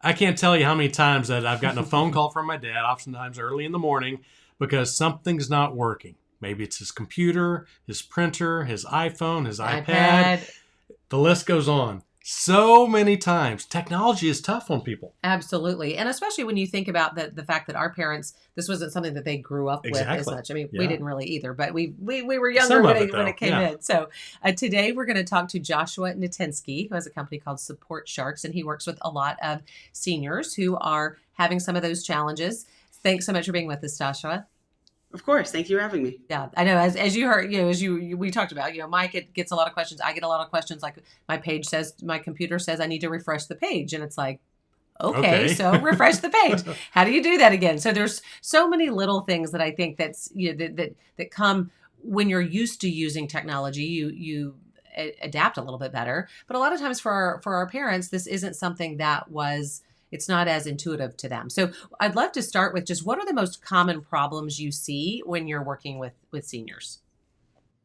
I can't tell you how many times that I've gotten a phone call from my dad, oftentimes early in the morning, because something's not working. Maybe it's his computer, his printer, his iPhone, his iPad. iPad. The list goes on. So many times. Technology is tough on people. Absolutely. And especially when you think about the fact that our parents, this wasn't something that they grew up with as Exactly. much. I mean, we Yeah. didn't really either, but we were younger Some when of it, when though. it came Yeah. in. So today we're going to talk to Joshua Natinsky, who has a company called Support Sharks, and he works with a lot of seniors who are having some of those challenges. Thanks so much for being with us, Joshua. Of course. Thank you for having me. Yeah, I know. As you heard, we talked about, Mike gets a lot of questions. I get a lot of questions. Like my computer says I need to refresh the page, and it's like, okay, Okay. so refresh the page. How do you do that again? So there's so many little things that I think that's that come when you're used to using technology. You adapt a little bit better. But a lot of times for our parents, this isn't something that was. It's not as intuitive to them. So I'd love to start with just what are the most common problems you see when you're working with seniors?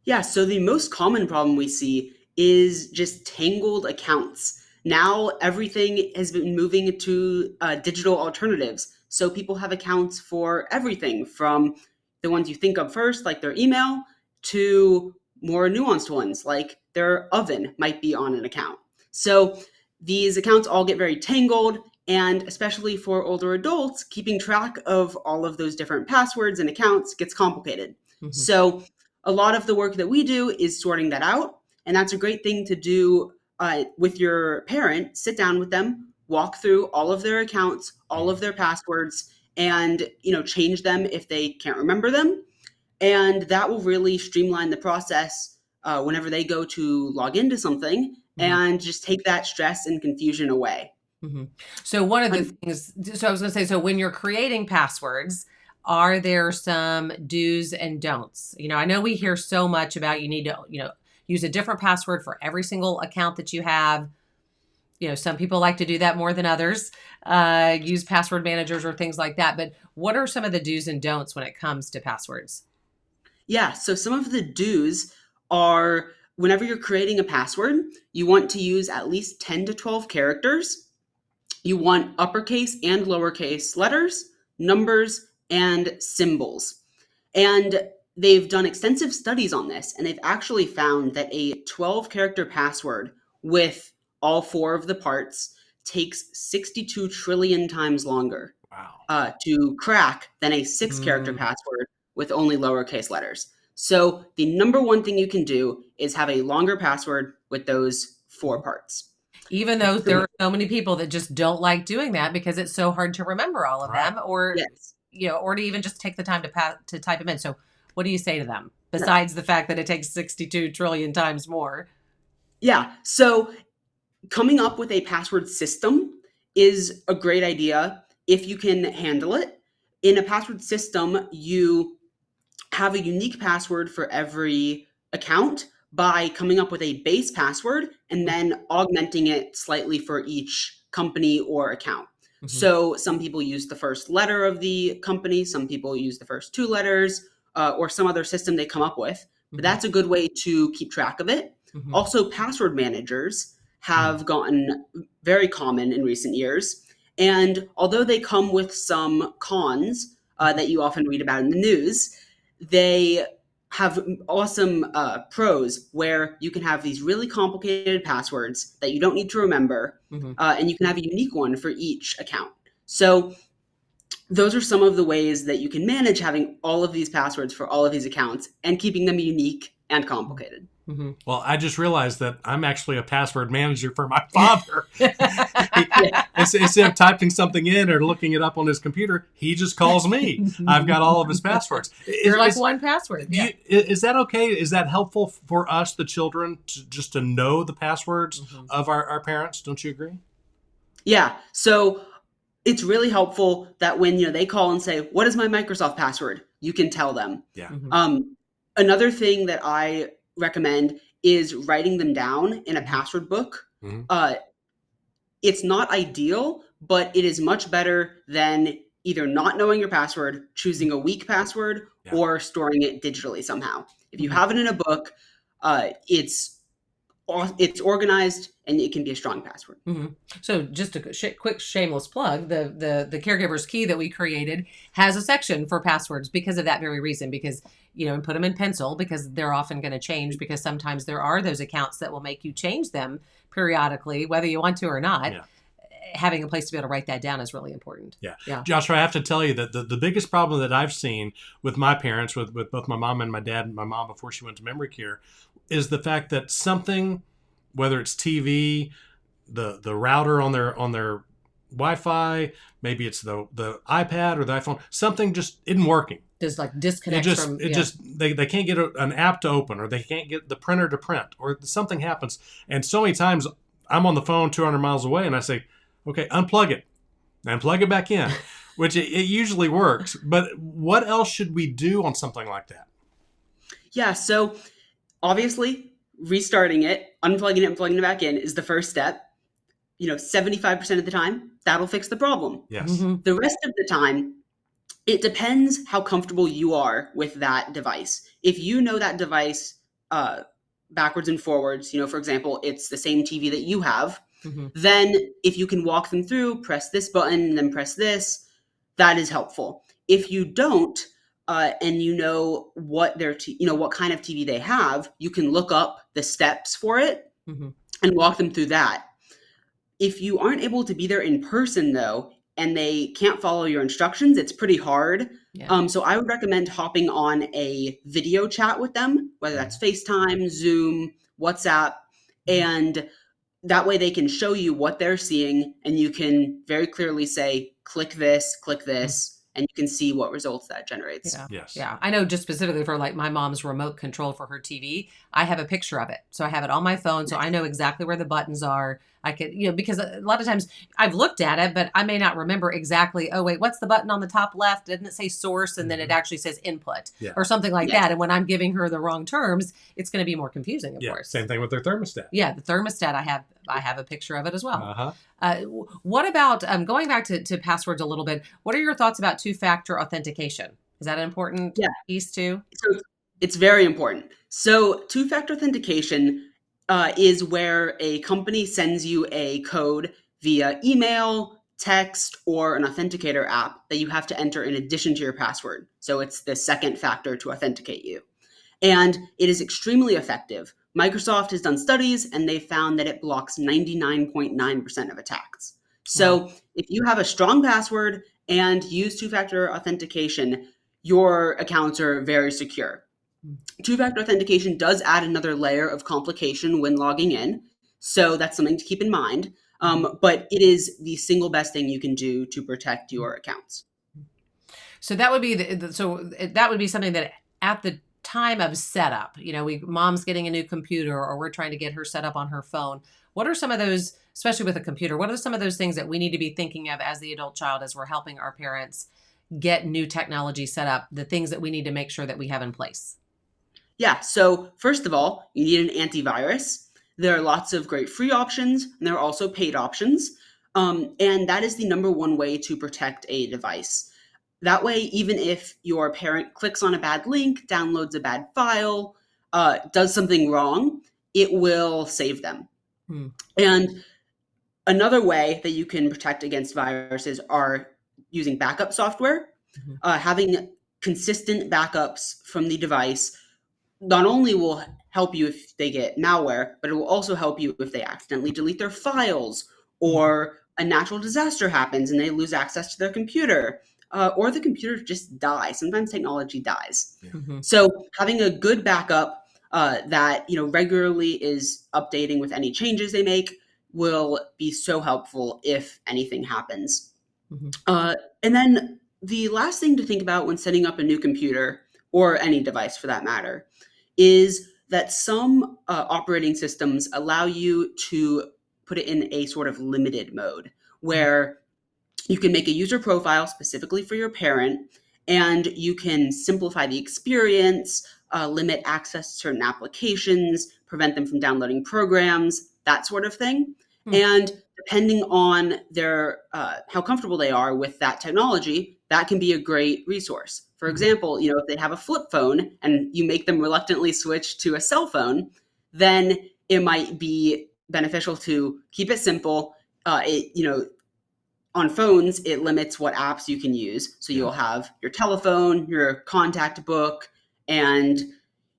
Yeah, so the most common problem we see is just tangled accounts. Now everything has been moving to digital alternatives. So people have accounts for everything from the ones you think of first, like their email, to more nuanced ones, like their oven might be on an account. So these accounts all get very tangled, and especially for older adults, keeping track of all of those different passwords and accounts gets complicated. Mhm. So a lot of the work that we do is sorting that out. And that's a great thing to do with your parent. Sit down with them, walk through all of their accounts, all of their passwords, and change them if they can't remember them. And that will really streamline the process whenever they go to log into something Mhm. and just take that stress and confusion away. Mhm. So one of the Un- things, so I was going to say, so when you're creating passwords, are there some do's and don'ts? I know we hear so much about you need to, use a different password for every single account that you have. Some people like to do that more than others, use password managers or things like that. But what are some of the do's and don'ts when it comes to passwords? Yeah, so some of the do's are whenever you're creating a password, you want to use at least 10 to 12 characters. You want uppercase and lowercase letters, numbers, and symbols. And they've done extensive studies on this, and they've actually found that a 12-character password with all four of the parts takes 62 trillion times longer Wow. to crack than a 6-character Mm. password with only lowercase letters. So the number one thing you can do is have a longer password with those four parts. Even though there The- are so many people that just don't like doing that because it's so hard to remember all of Right. them, or yes. or to even just take the time to type them in. So, what do you say to them besides the fact that it takes 62 trillion times more? Yeah. So coming up with a password system is a great idea if you can handle it. In a password system, you have a unique password for every account by coming up with a base password and then augmenting it slightly for each company or account. Mhm. So some people use the first letter of the company, some people use the first two letters, or some other system they come up with. But Mhm. that's a good way to keep track of it. Mhm. Also, password managers Mm. have gotten very common in recent years. And although they come with some cons that you often read about in the news, they have awesome pros where you can have these really complicated passwords that you don't need to remember, Mhm. and you can have a unique one for each account. So those are some of the ways that you can manage having all of these passwords for all of these accounts and keeping them unique and complicated. Mhm. Well, I just realized that I'm actually a password manager for my father. Yeah. Instead of typing something in or looking it up on his computer, he just calls me. I've got all of his passwords. You're like one password. Yeah. Is that okay? Is that helpful for us, the children, just to know the passwords Mhm. of our parents? Don't you agree? Yeah. So it's really helpful that when they call and say, "What is my Microsoft password?" you can tell them. Yeah. Mhm. Um, Another thing that I recommend is writing them down in a Mhm. password book. Hmm. Uh, it's not ideal, but it is much better than either not knowing your password, choosing a weak password, Yeah. or storing it digitally somehow. If you Mhm. have it in a book, it's it's organized, and it can be a strong password. Mm-hmm. So just a quick shameless plug, the caregiver's key that we created has a section for passwords because of that very reason, because, and put them in pencil because they're often going to change, because sometimes there are those accounts that will make you change them periodically, whether you want to or not. Yeah. Having a place to be able to write that down is really important. Yeah. Joshua, I have to tell you that the biggest problem that I've seen with my parents, with both my mom and my dad, and my mom before she went to memory care, is the fact that something, whether it's TV, the router on their Wi-Fi, maybe it's the iPad or the iPhone, something just isn't working. There's like disconnects They can't get an app to open, or they can't get the printer to print, or something happens. And so many times I'm on the phone 200 miles away and I say, okay, unplug it and plug it back in, which it usually works. But what else should we do on something like that? Yeah, so obviously restarting it, unplugging it and plugging it back in is the first step. 75% of the time, that'll fix the problem. Yes. Mm-hmm. The rest of the time, it depends how comfortable you are with that device. If you know that device backwards and forwards, for example, it's the same TV that you have, Mm-hmm. then if you can walk them through, press this button and then press this, that is helpful. If you don't, and you know what what kind of TV they have, you can look up the steps for it Mm-hmm. and walk them through that. If you aren't able to be there in person, though, and they can't follow your instructions, it's pretty hard. Yeah. So I would recommend hopping on a video chat with them, whether that's FaceTime, Zoom, WhatsApp, and that way they can show you what they're seeing, and you can very clearly say, click this, and you can see what results that generates. Yeah. Yes. Yeah. I know just specifically for like my mom's remote control for her TV, I have a picture of it. So I have it on my phone. So I know exactly where the buttons are. I could, because a lot of times I've looked at it, but I may not remember exactly, oh, wait, what's the button on the top left? Didn't it say source? And then it actually says input or something like that. And when I'm giving her the wrong terms, it's going to be more confusing, of course. Same thing with their thermostat. Yeah. The thermostat, I have a picture of it as well. Uh-huh. What about, going back to passwords a little bit, what are your thoughts about two-factor authentication? Is that an important piece too? So it's very important. So two-factor authentication is where a company sends you a code via email, text, or an authenticator app that you have to enter in addition to your password. So it's the second factor to authenticate you. And it is extremely effective. Microsoft has done studies, and they found that it blocks 99.9% of attacks. So if you have a strong password and use two-factor authentication, your accounts are very secure. Two-factor authentication does add another layer of complication when logging in, so that's something to keep in mind. But it is the single best thing you can do to protect your accounts. So that would be that would be something that at the time of setup, mom's getting a new computer, or we're trying to get her set up on her phone. What are some of those, especially with a computer, what are some of those things that we need to be thinking of as the adult child, as we're helping our parents get new technology set up, the things that we need to make sure that we have in place? Yeah, so first of all, you need an antivirus. There are lots of great free options, and there are also paid options. And that is the number one way to protect a device. That way, even if your parent clicks on a bad link, downloads a bad file, does something wrong, it will save them. And another way that you can protect against viruses are using backup software. Having consistent backups from the device not only will help you if they get malware, but it will also help you if they accidentally delete their files, or a natural disaster happens and they lose access to their computer, or the computer just dies. Sometimes technology dies. So having a good backup that regularly is updating with any changes they make will be so helpful if anything happens. And then the last thing to think about when setting up a new computer, or any device for that matter, is that some operating systems allow you to put it in a sort of limited mode, where you can make a user profile specifically for your parent, and you can simplify the experience, limit access to certain applications, prevent them from downloading programs, that sort of thing. And depending on their how comfortable they are with that technology, that can be a great resource. For example, if they have a flip phone and you make them reluctantly switch to a cell phone, then it might be beneficial to keep it simple. On phones, it limits what apps you can use. So you'll have your telephone, your contact book, and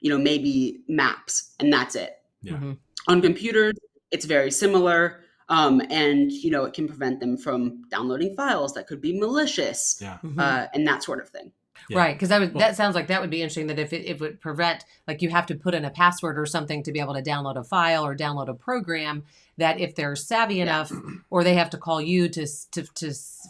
maybe maps, and that's it. Yeah. On computers, it's very similar, and it can prevent them from downloading files that could be malicious, and that sort of thing. Yeah. Right, because that sounds like that would be interesting. That if it would prevent, like you have to put in a password or something to be able to download a file or download a program. That if they're savvy enough, or they have to call you to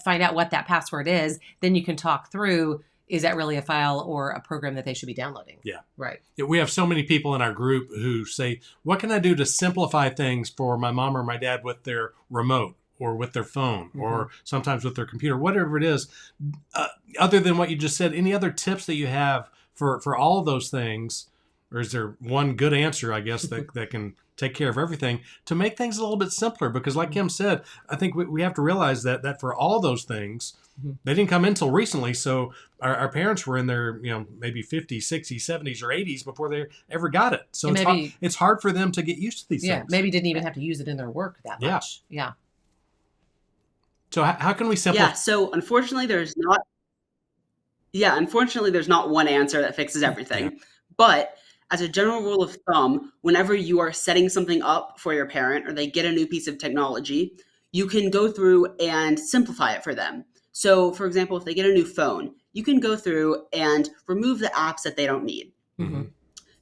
find out what that password is, then you can talk through. Is that really a file or a program that they should be downloading? Yeah. Right. We have so many people in our group who say, what can I do to simplify things for my mom or my dad with their remote or with their phone or sometimes with their computer, whatever it is. Other than what you just said, any other tips that you have for all of those things? Or is there one good answer, I guess, that can take care of everything to make things a little bit simpler? Because like Kim said, I think we have to realize that for all those things, they didn't come in until recently. So our parents were in their, maybe 50s, 60s, 70s, or 80s before they ever got it. So it's hard for them to get used to these things. Yeah, maybe didn't even have to use it in their work that much. Yeah. So how can we simplify? Yeah, so unfortunately there's not one answer that fixes everything. Yeah. But as a general rule of thumb, whenever you are setting something up for your parent or they get a new piece of technology, you can go through and simplify it for them. So, for example, if they get a new phone, you can go through and remove the apps that they don't need,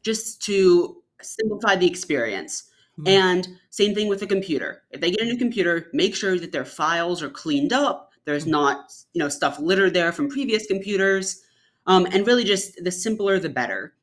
just to simplify the experience. And same thing with the computer. If they get a new computer, make sure that their files are cleaned up. There's not, stuff littered there from previous computers. And really just the simpler, the better.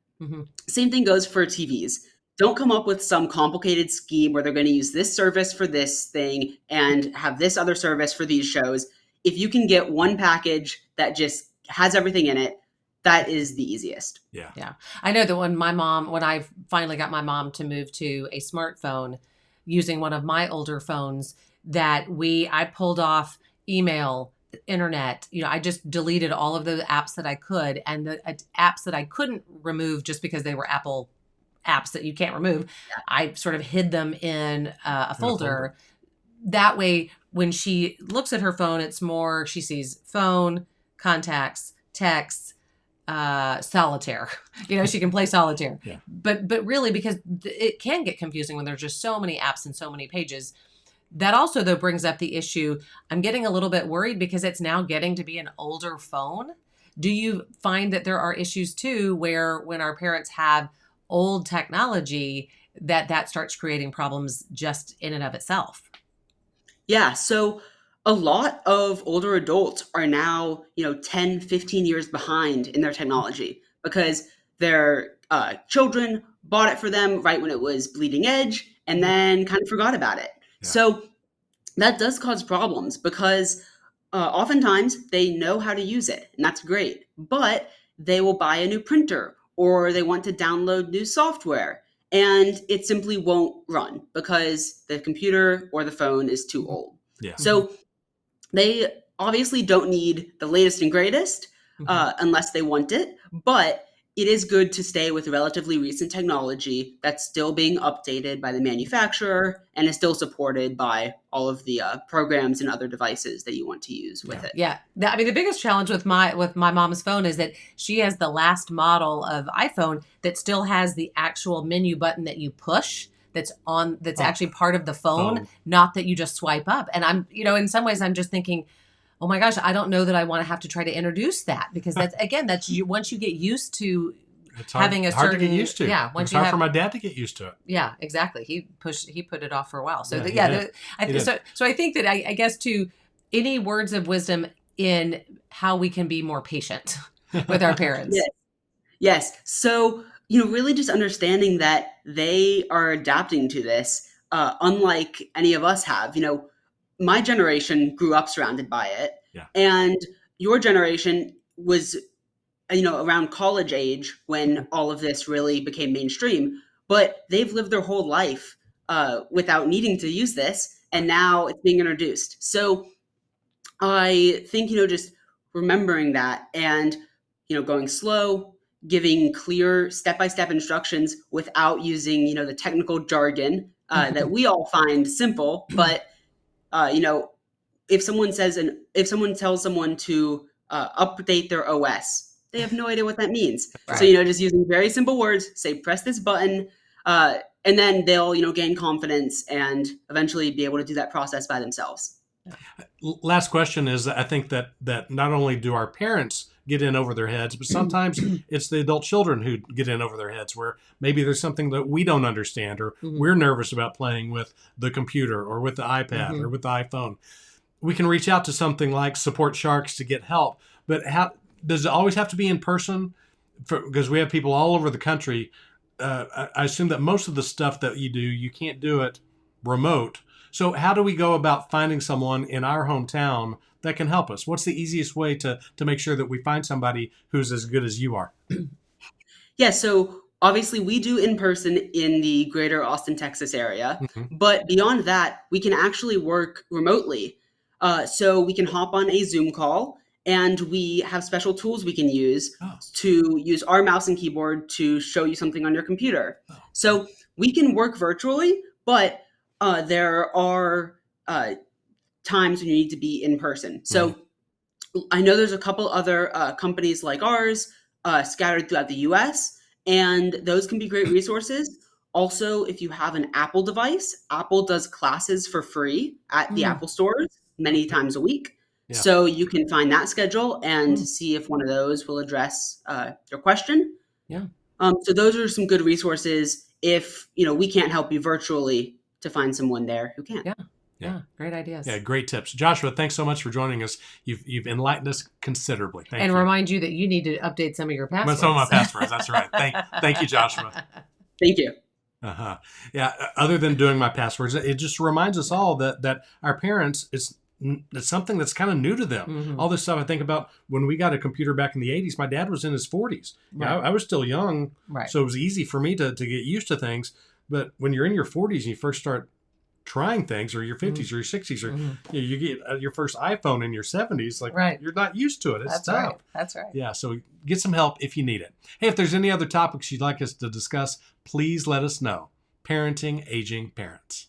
Same thing goes for TVs. Don't come up with some complicated scheme where they're going to use this service for this thing and have this other service for these shows. If you can get one package that just has everything in it, that is the easiest. Yeah. I know that when I finally got my mom to move to a smartphone using one of my older phones, that I pulled off email, internet, I just deleted all of the apps that I could, and the apps that I couldn't remove just because they were Apple apps that you can't remove, I sort of hid them in a folder. That way, when she looks at her phone, she sees phone, contacts, texts, solitaire. She can play solitaire. Yeah. But really, because it can get confusing when there's just so many apps and so many pages. That also, though, brings up the issue. I'm getting a little bit worried because it's now getting to be an older phone. Do you find that there are issues, too, where when our parents have old technology, that starts creating problems just in and of itself? Yeah, so a lot of older adults are now, 10, 15 years behind in their technology because their children bought it for them right when it was bleeding edge and then kind of forgot about it. Yeah. So that does cause problems because oftentimes they know how to use it, and that's great, but they will buy a new printer or they want to download new software, and it simply won't run because the computer or the phone is too old. Yeah. So they obviously don't need the latest and greatest unless they want it, but it is good to stay with relatively recent technology that's still being updated by the manufacturer and is still supported by all of the programs and other devices that you want to use with it. Yeah. The biggest challenge with my mom's phone is that she has the last model of iPhone that still has the actual menu button that you push that's actually part of the phone, not that you just swipe up. And I'm, in some ways I'm just thinking, oh my gosh, I don't know that I want to have to try to introduce that because that's once you get used to having a certain, hard to get used to. Yeah, it's hard for my dad to get used to it. Yeah, exactly. He put it off for a while. So so I think that I guess too, any words of wisdom in how we can be more patient with our parents. Yes. So really just understanding that they are adapting to this, unlike any of us have. My generation grew up surrounded by it, and your generation was, around college age when all of this really became mainstream, but they've lived their whole life without needing to use this, and now it's being introduced. So I think, just remembering that and, going slow giving clear step-by-step instructions without using, the technical jargon that we all find simple. But, if someone tells someone to update their OS, they have no idea what that means. Right. So, just using very simple words, say, press this button, and then they'll, gain confidence and eventually be able to do that process by themselves. Last question is, I think that not only do our parents get in over their heads, but sometimes it's the adult children who get in over their heads, where maybe there's something that we don't understand, or we're nervous about playing with the computer or with the iPad or with the iPhone. We can reach out to something like Support Sharks to get help. But how does it always have to be in person? Because we have people all over the country. I assume that most of the stuff that you do, you can't do it remote. So how do we go about finding someone in our hometown that can help us? What's the easiest way to make sure that we find somebody who's as good as you are? Yeah, so obviously we do in person in the greater Austin, Texas area. But beyond that, we can actually work remotely. So we can hop on a Zoom call, and we have special tools we can use to use our mouse and keyboard to show you something on your computer. So we can work virtually, but there are times when you need to be in person. So I know there's a couple other companies like ours scattered throughout the US, and those can be great resources. Also, if you have an Apple device, Apple does classes for free at the Apple stores many times a week. Yeah. So you can find that schedule and see if one of those will address your question. Yeah. So those are some good resources if, we can't help you virtually, to find someone there who can. Yeah, great ideas. Yeah, great tips. Joshua, thanks so much for joining us. You've enlightened us considerably. Thank you. And remind you that you need to update some of your passwords. Some of my passwords, that's right. Thank you, Joshua. Thank you. Yeah, other than doing my passwords, it just reminds us all that our parents, it's something that's kind of new to them. All this stuff I think about when we got a computer back in the 80s, my dad was in his 40s. Right. I was still young, so it was easy for me to get used to things. But when you're in your 40s and you first start trying things, or your 50s or your 60s, or you get your first iPhone in your 70s, you're not used to it. It's That's tough. Right. That's right. Yeah, so get some help if you need it. Hey, if there's any other topics you'd like us to discuss, please let us know. Parenting aging parents.